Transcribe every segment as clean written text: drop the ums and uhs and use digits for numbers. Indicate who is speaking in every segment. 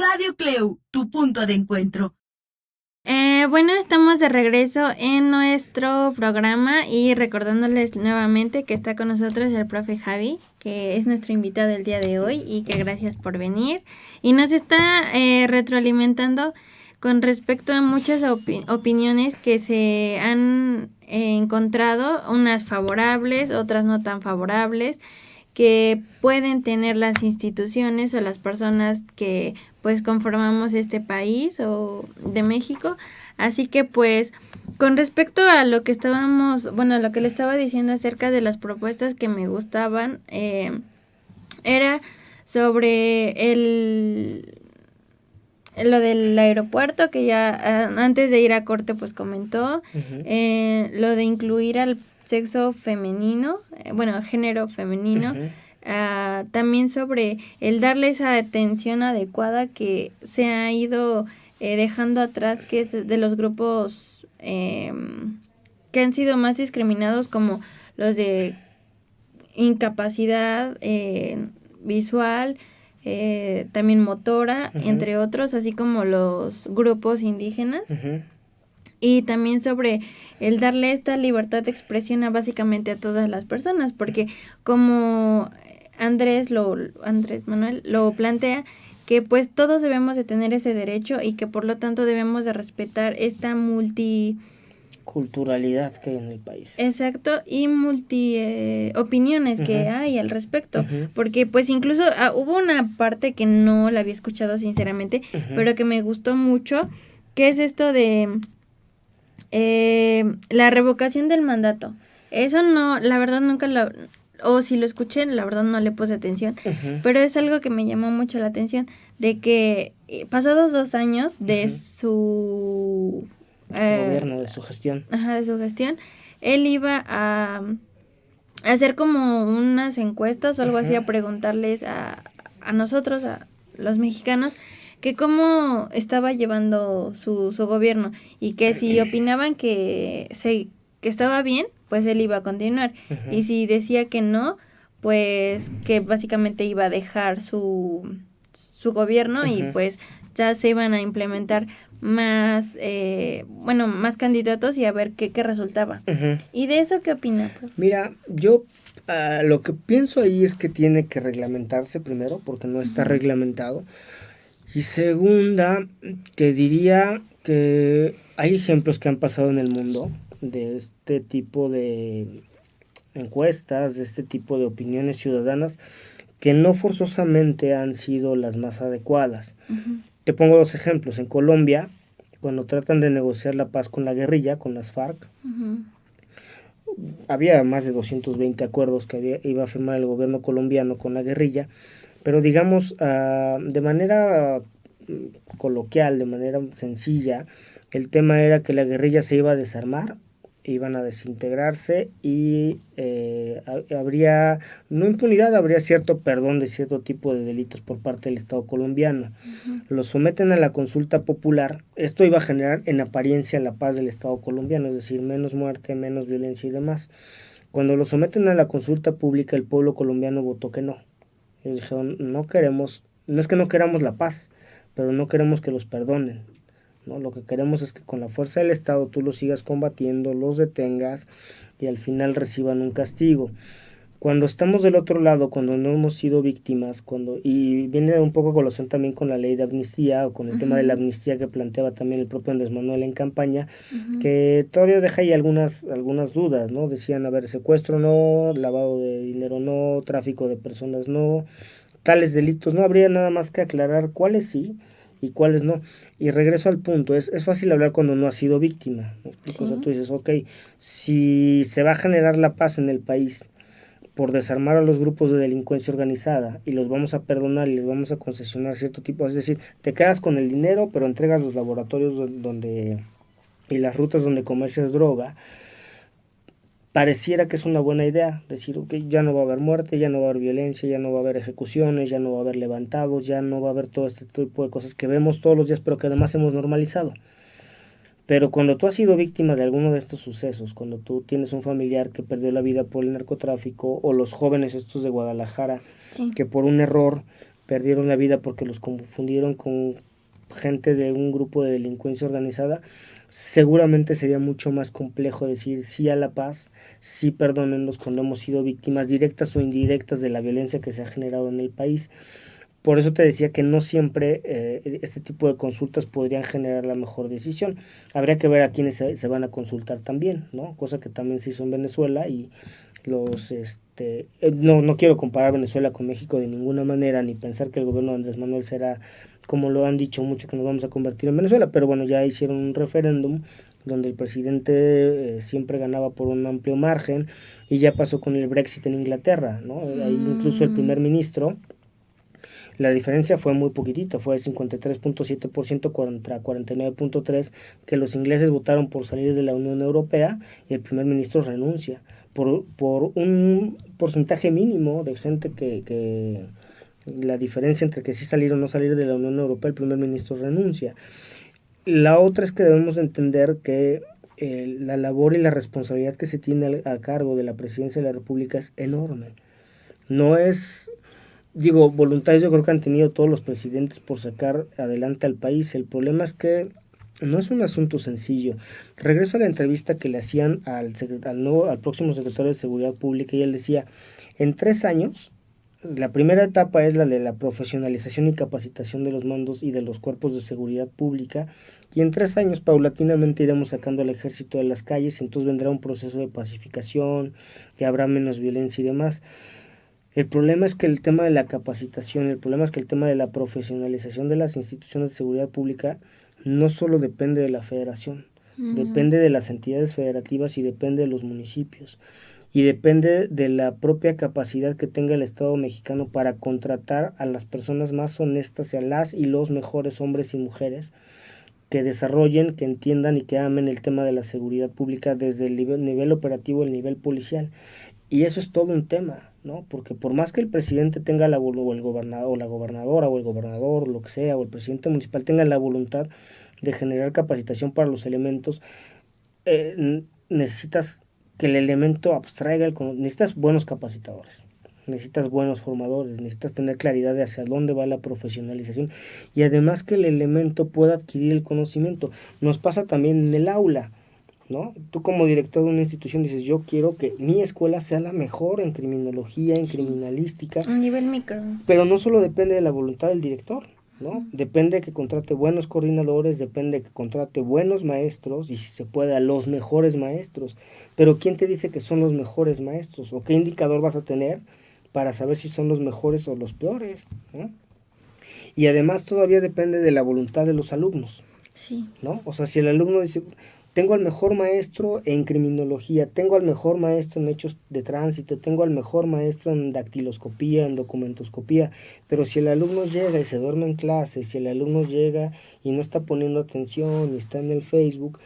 Speaker 1: Radio Cleu, tu punto de encuentro.
Speaker 2: Bueno, estamos de regreso en nuestro programa y recordándoles nuevamente que está con nosotros el profe Javi, que es nuestro invitado del día de hoy y que gracias por venir. Y nos está retroalimentando con respecto a muchas opiniones que se han encontrado, unas favorables, otras no tan favorables, que pueden tener las instituciones o las personas que pues conformamos este país o de México. Así que pues con respecto a lo que lo que le estaba diciendo acerca de las propuestas que me gustaban, era sobre lo del aeropuerto, que ya antes de ir a corte pues comentó, lo de incluir al sexo femenino, género femenino, también sobre el darle esa atención adecuada que se ha ido dejando atrás, que es de los grupos que han sido más discriminados, como los de incapacidad visual, también motora, entre otros, así como los grupos indígenas. Y también sobre el darle esta libertad de expresión a básicamente a todas las personas, porque como Andrés Manuel lo plantea, que pues todos debemos de tener ese derecho y que por lo tanto debemos de respetar esta
Speaker 3: culturalidad que hay en el país.
Speaker 2: Exacto, y opiniones que hay al respecto, porque pues incluso hubo una parte que no la había escuchado sinceramente, pero que me gustó mucho, que es esto de la revocación del mandato. Eso no, la verdad o si lo escuché, la verdad no le puse atención, pero es algo que me llamó mucho la atención, de que pasados 2 años de su
Speaker 3: gobierno, de su gestión.
Speaker 2: De su gestión, él iba a hacer como unas encuestas o algo así, a preguntarles a nosotros, a los mexicanos, que cómo estaba llevando su gobierno y que si opinaban que estaba bien, pues él iba a continuar. Y si decía que no, pues que básicamente iba a dejar su gobierno y pues ya se iban a implementar más candidatos y a ver qué resultaba. ¿Y de eso qué opinas?
Speaker 3: Mira, yo lo que pienso ahí es que tiene que reglamentarse primero, porque no está reglamentado. Y segunda, te diría que hay ejemplos que han pasado en el mundo de este tipo de encuestas, de este tipo de opiniones ciudadanas, que no forzosamente han sido las más adecuadas. Te pongo 2 ejemplos. En Colombia, cuando tratan de negociar la paz con la guerrilla, con las FARC, había más de 220 acuerdos que iba a firmar el gobierno colombiano con la guerrilla, pero digamos, de manera coloquial, de manera sencilla, el tema era que la guerrilla se iba a desarmar, iban a desintegrarse y habría, no impunidad, habría cierto perdón de cierto tipo de delitos por parte del Estado colombiano. Lo someten a la consulta popular. Esto iba a generar en apariencia la paz del Estado colombiano, es decir, menos muerte, menos violencia y demás. Cuando lo someten a la consulta pública, el pueblo colombiano votó que no. Ellos dijeron, no es que no queramos la paz, pero no queremos que los perdonen, ¿no? Lo que queremos es que con la fuerza del Estado tú los sigas combatiendo, los detengas y al final reciban un castigo. Cuando estamos del otro lado, cuando no hemos sido víctimas, y viene un poco a colación también con la ley de amnistía o con el tema de la amnistía que planteaba también el propio Andrés Manuel en campaña, que todavía deja ahí algunas dudas, ¿no? Decían, a ver, secuestro no, lavado de dinero no, tráfico de personas no, tales delitos no, habría nada más que aclarar cuáles sí y cuáles no. Y regreso al punto, es fácil hablar cuando no has sido víctima, ¿no? Sí. O sea, tú dices, ok, si se va a generar la paz en el país por desarmar a los grupos de delincuencia organizada y los vamos a perdonar y les vamos a concesionar cierto tipo, es decir, te quedas con el dinero pero entregas los laboratorios y las rutas donde comercias droga, pareciera que es una buena idea, decir, ok, ya no va a haber muerte, ya no va a haber violencia, ya no va a haber ejecuciones, ya no va a haber levantados, ya no va a haber todo este tipo de cosas que vemos todos los días, pero que además hemos normalizado. Pero cuando tú has sido víctima de alguno de estos sucesos, cuando tú tienes un familiar que perdió la vida por el narcotráfico, o los jóvenes estos de Guadalajara, que por un error perdieron la vida porque los confundieron con gente de un grupo de delincuencia organizada, seguramente sería mucho más complejo decir sí a la paz, sí perdónenlos cuando hemos sido víctimas directas o indirectas de la violencia que se ha generado en el país. Por eso te decía que no siempre este tipo de consultas podrían generar la mejor decisión. Habría que ver a quiénes se van a consultar también, ¿no? Cosa que también se hizo en Venezuela y no quiero comparar Venezuela con México de ninguna manera, ni pensar que el gobierno de Andrés Manuel será, como lo han dicho mucho, que nos vamos a convertir en Venezuela, pero bueno, ya hicieron un referéndum donde el presidente siempre ganaba por un amplio margen, y ya pasó con el Brexit en Inglaterra, ¿no? Ahí incluso el primer ministro, la diferencia fue muy poquitita, fue de 53.7% contra 49.3%, que los ingleses votaron por salir de la Unión Europea, y el primer ministro renuncia por un porcentaje mínimo de gente que la diferencia entre que sí salir o no salir de la Unión Europea, el primer ministro renuncia. La otra es que debemos entender que la labor y la responsabilidad que se tiene a cargo de la presidencia de la República es enorme. No es, digo, voluntarios yo creo que han tenido todos los presidentes por sacar adelante al país. El problema es que no es un asunto sencillo. Regreso a la entrevista que le hacían al próximo secretario de Seguridad Pública, y él decía, en 3 años, la primera etapa es la de la profesionalización y capacitación de los mandos y de los cuerpos de seguridad pública, y en 3 años paulatinamente iremos sacando al ejército de las calles, y entonces vendrá un proceso de pacificación, que habrá menos violencia y demás. El problema es que el tema de la capacitación, el problema es que el tema de la profesionalización de las instituciones de seguridad pública no solo depende de la federación, depende de las entidades federativas y depende de los municipios, y depende de la propia capacidad que tenga el Estado mexicano para contratar a las personas más honestas, y a las y los mejores hombres y mujeres que desarrollen, que entiendan y que amen el tema de la seguridad pública desde el nivel operativo, el nivel policial. Y eso es todo un tema, ¿no? Porque por más que el presidente tenga o el gobernador, o la gobernadora, o el gobernador, lo que sea, o el presidente municipal tenga la voluntad de generar capacitación para los elementos, necesitas que el elemento abstraiga necesitas buenos capacitadores, necesitas buenos formadores, necesitas tener claridad de hacia dónde va la profesionalización, y además que el elemento pueda adquirir el conocimiento. Nos pasa también en el aula, ¿no? Tú como director de una institución dices, yo quiero que mi escuela sea la mejor en criminología, en criminalística.
Speaker 2: A nivel micro.
Speaker 3: Pero no solo depende de la voluntad del director, ¿no? Depende de que contrate buenos coordinadores, depende de que contrate buenos maestros, y si se puede a los mejores maestros. Pero ¿quién te dice que son los mejores maestros? ¿O qué indicador vas a tener para saber si son los mejores o los peores, ¿no? Y además todavía depende de la voluntad de los alumnos,
Speaker 2: Sí.
Speaker 3: ¿no? O sea, si el alumno dice, tengo al mejor maestro en criminología, tengo al mejor maestro en hechos de tránsito, tengo al mejor maestro en dactiloscopía, en documentoscopía, pero si el alumno llega y se duerme en clase, si el alumno llega y no está poniendo atención y está en el Facebook,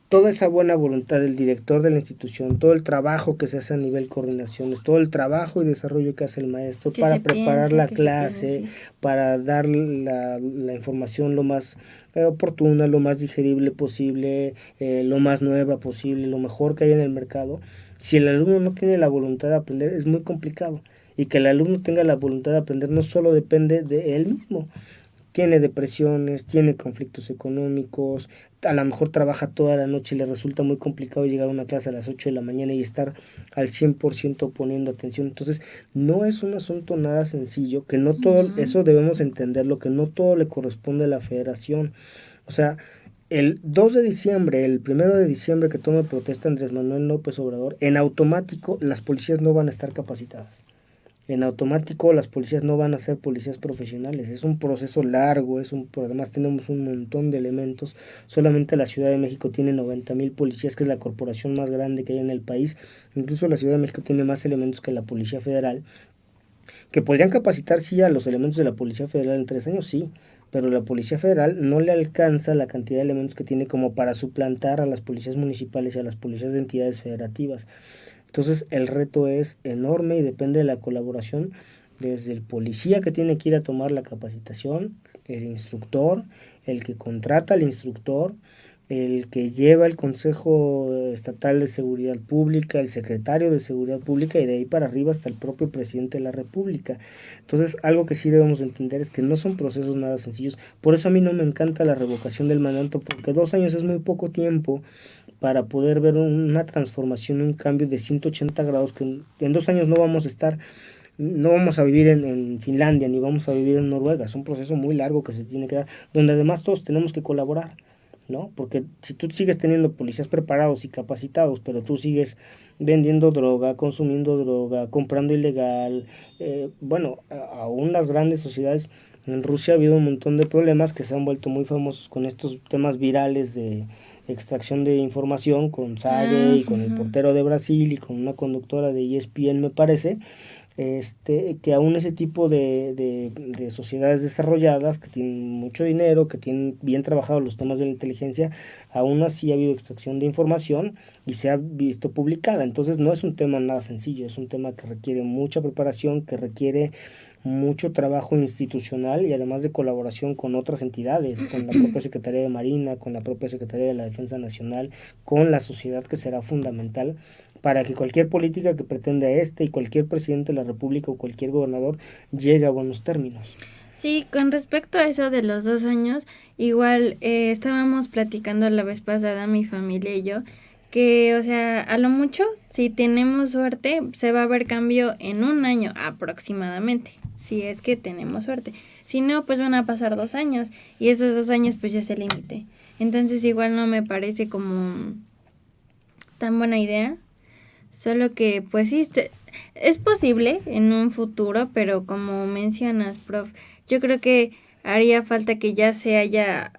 Speaker 3: toda esa buena voluntad del director de la institución, todo el trabajo que se hace a nivel coordinaciones, todo el trabajo y desarrollo que hace el maestro para preparar la clase, para dar la información lo más oportuna, lo más digerible posible, lo más nueva posible, lo mejor que hay en el mercado. Si el alumno no tiene la voluntad de aprender, es muy complicado. Y que el alumno tenga la voluntad de aprender no solo depende de él mismo. Tiene depresiones, tiene conflictos económicos, a lo mejor trabaja toda la noche y le resulta muy complicado llegar a una clase a las 8 de la mañana y estar al 100% poniendo atención. Entonces, no es un asunto nada sencillo, que no todo, eso debemos entenderlo, que no todo le corresponde a la federación. O sea, el 2 de diciembre, el 1 de diciembre que tome protesta Andrés Manuel López Obrador, en automático las policías no van a estar capacitadas. En automático las policías no van a ser policías profesionales, es un proceso largo, además tenemos un montón de elementos. Solamente la Ciudad de México tiene 90,000 policías, que es la corporación más grande que hay en el país. Incluso la Ciudad de México tiene más elementos que la Policía Federal, que podrían capacitar sí a los elementos de la Policía Federal en 3 años, sí, pero la Policía Federal no le alcanza la cantidad de elementos que tiene como para suplantar a las policías municipales y a las policías de entidades federativas. Entonces el reto es enorme y depende de la colaboración desde el policía que tiene que ir a tomar la capacitación, el instructor, el que contrata al instructor, el que lleva el Consejo Estatal de Seguridad Pública, el secretario de Seguridad Pública y de ahí para arriba hasta el propio presidente de la República. Entonces, algo que sí debemos entender es que no son procesos nada sencillos. Por eso a mí no me encanta la revocación del mandato, porque 2 años es muy poco tiempo para poder ver una transformación, un cambio de 180 grados, que en 2 años no vamos a vivir en Finlandia, ni vamos a vivir en Noruega. Es un proceso muy largo que se tiene que dar, donde además todos tenemos que colaborar, ¿no? Porque si tú sigues teniendo policías preparados y capacitados, pero tú sigues vendiendo droga, consumiendo droga, comprando ilegal, aún las grandes sociedades, en Rusia ha habido un montón de problemas que se han vuelto muy famosos con estos temas virales de extracción de información, con Sage y con el portero de Brasil y con una conductora de ESPN, me parece, que aún ese tipo de sociedades desarrolladas que tienen mucho dinero, que tienen bien trabajados los temas de la inteligencia, aún así ha habido extracción de información y se ha visto publicada. Entonces no es un tema nada sencillo, es un tema que requiere mucha preparación, que requiere mucho trabajo institucional y además de colaboración con otras entidades, con la propia Secretaría de Marina, con la propia Secretaría de la Defensa Nacional, con la sociedad, que será fundamental para que cualquier política que pretenda y cualquier presidente de la República o cualquier gobernador llegue a buenos términos.
Speaker 2: Sí, con respecto a eso de los 2 años, igual estábamos platicando la vez pasada mi familia y yo, que, o sea, a lo mucho, si tenemos suerte, se va a ver cambio en 1 año aproximadamente, si es que tenemos suerte. Si no, pues van a pasar 2 años y esos 2 años pues ya es el límite. Entonces igual no me parece como tan buena idea, solo que pues sí, es posible en un futuro, pero como mencionas, prof, yo creo que haría falta que ya se haya,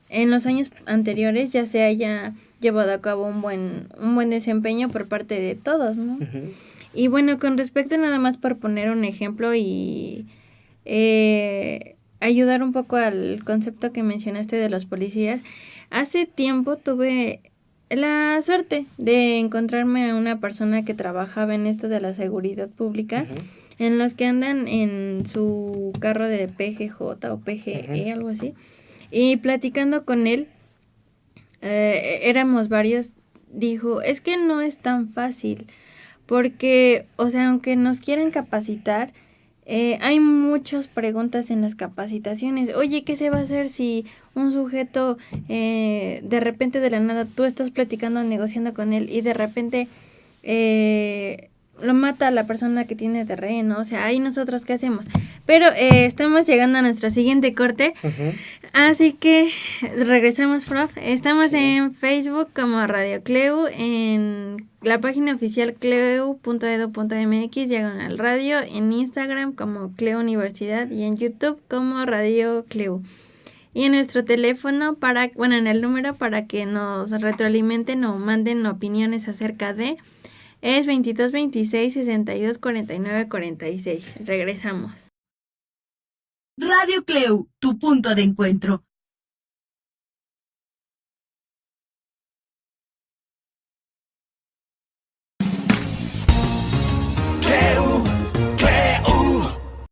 Speaker 2: en los años anteriores, ya se haya llevado a cabo un buen desempeño por parte de todos, ¿no?
Speaker 3: Uh-huh.
Speaker 2: Y bueno, con respecto nada más por poner un ejemplo y ayudar un poco al concepto que mencionaste de los policías, hace tiempo tuve la suerte de encontrarme a una persona que trabajaba en esto de la seguridad pública, en los que andan en su carro de PGJ o PGE, algo así, y platicando con él, éramos varios, dijo, es que no es tan fácil, porque, o sea, aunque nos quieran capacitar, hay muchas preguntas en las capacitaciones. Oye, ¿qué se va a hacer si un sujeto de repente de la nada tú estás platicando, negociando con él y de repente lo mata a la persona que tiene terreno? O sea, ahí nosotros qué hacemos. Pero estamos llegando a nuestro siguiente corte.
Speaker 3: Uh-huh.
Speaker 2: Así que regresamos, prof. Estamos en Facebook como Radio Cleu, en la página oficial cleu.edu.mx, diagonal radio, en Instagram como Cleu Universidad y en YouTube como Radio Cleu. Y en nuestro teléfono, en el número para que nos retroalimenten o manden opiniones acerca de, es 22 26 62 49 46. Regresamos.
Speaker 1: Radio Cleu, tu punto de encuentro.